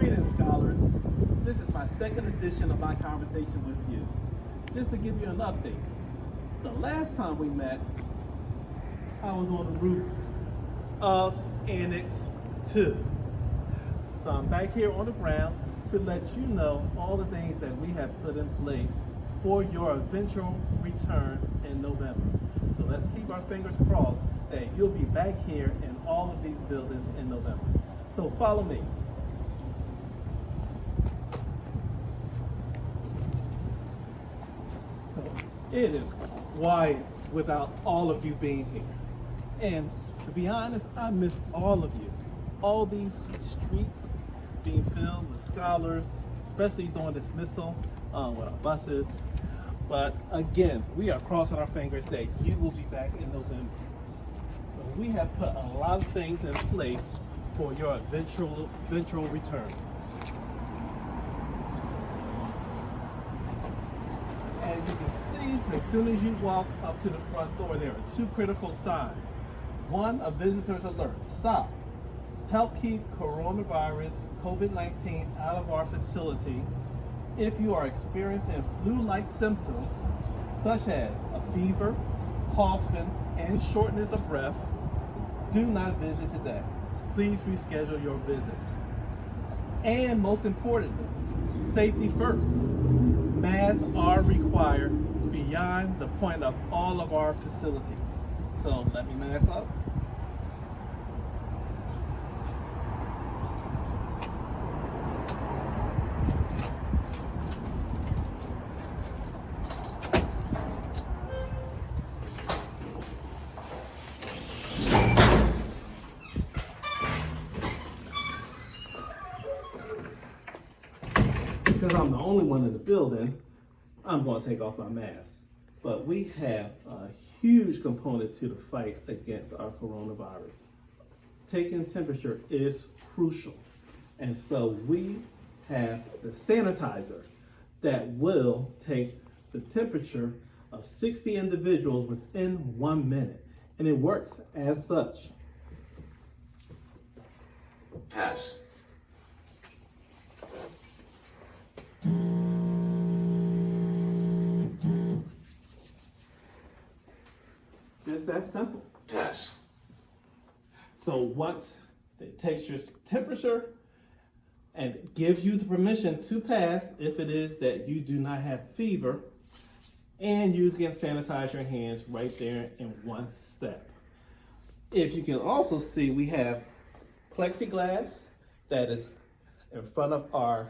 Greetings, scholars. This is my second edition of my conversation with you. Just to give you an update, the last time we met, I was on the roof of Annex 2. So I'm back here on the ground to let you know all the things that we have put in place for your eventual return in November. So let's keep our fingers crossed that you'll be back here in all of these buildings in November. So follow me. So it is quiet without all of you being here. And to be honest, I miss all of you. All these streets being filled with scholars, especially during dismissal with our buses. But again, we are crossing our fingers that you will be back in November. So we have put a lot of things in place for your eventual return. And you can see, as soon as you walk up to the front door, there are two critical signs. One, a visitor's alert. Stop. Help keep coronavirus, COVID-19 out of our facility. If you are experiencing flu-like symptoms, such as a fever, coughing, and shortness of breath, do not visit today. Please reschedule your visit. And most importantly, safety first. Masks are required beyond the point of all of our facilities. So let me mask up. Since I'm the only one in the building, I'm going to take off my mask. But we have a huge component to the fight against our coronavirus. Taking temperature is crucial. And so we have the sanitizer that will take the temperature of 60 individuals within 1 minute. And it works as such. Pass. Just that simple. Pass. So once it takes your temperature and gives you the permission to pass, if it is that you do not have fever, and you can sanitize your hands right there in one step. If you can also see, we have plexiglass that is in front of our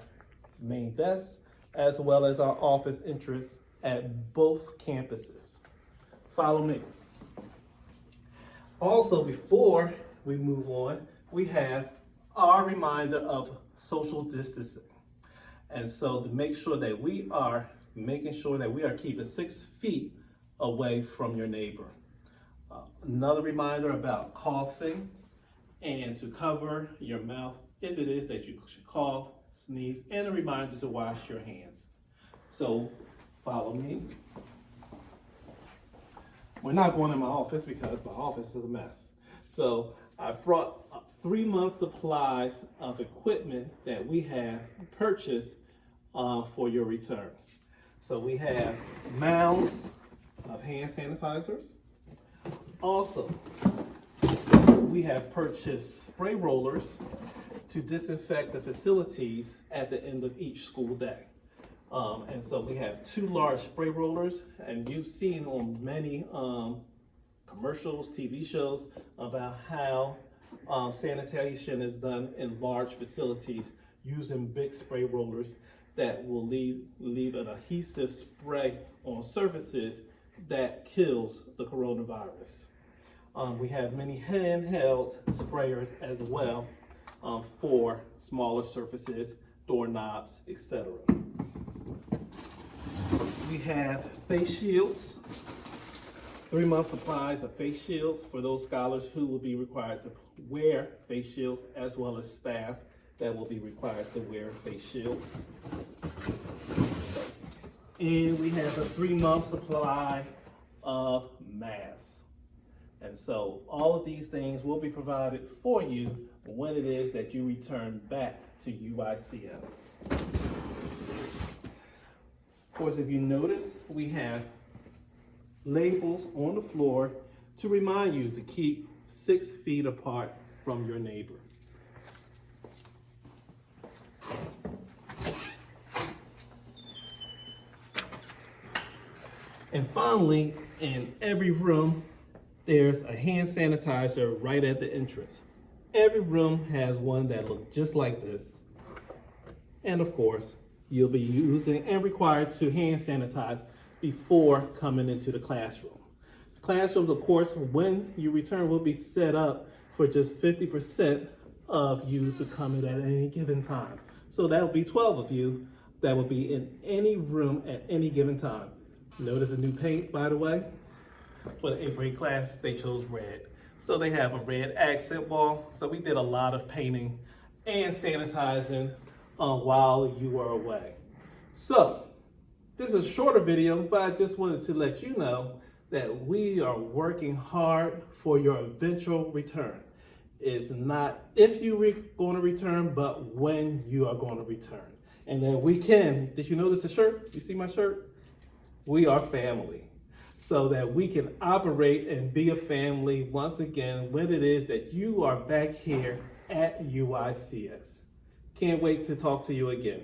main desk, as well as our office entrance at both campuses. Follow me. Also, before we move on, we have our reminder of social distancing. And so to make sure that we are keeping 6 feet away from your neighbor. Another reminder about coughing and to cover your mouth if it is that you should cough, sneeze, and a reminder to wash your hands. So follow me. We're not going in my office because my office is a mess. So I brought 3 months supplies of equipment that we have purchased for your return. So we have mounds of hand sanitizers. Also, we have purchased spray rollers to disinfect the facilities at the end of each school day. And so we have 2 large spray rollers, and you've seen on many commercials, TV shows about how sanitation is done in large facilities using big spray rollers that will leave an adhesive spray on surfaces that kills the coronavirus. We have many handheld sprayers as well for smaller surfaces, doorknobs, etc. We have face shields, 3 month supplies of face shields for those scholars who will be required to wear face shields, as well as staff that will be required to wear face shields. And we have a 3 month supply of masks. And so all of these things will be provided for you when it is that you return back to UICS. Of course, if you notice, we have labels on the floor to remind you to keep 6 feet apart from your neighbor. And finally, in every room, there's a hand sanitizer right at the entrance. Every room has one that looks just like this. And of course, you'll be using and required to hand sanitize before coming into the classroom. Classrooms, of course, when you return, will be set up for just 50% of you to come in at any given time. So that will be 12 of you that will be in any room at any given time. Notice a new paint, by the way. For the 8th grade class, they chose red. So they have a red accent wall. So we did a lot of painting and sanitizing while you were away. So this is a shorter video, but I just wanted to let you know that we are working hard for your eventual return. It's not if you're going to return, but when you are going to return. And then we can, did you notice the shirt? You see my shirt? We are family, so that we can operate and be a family once again when it is that you are back here at UICS. Can't wait to talk to you again.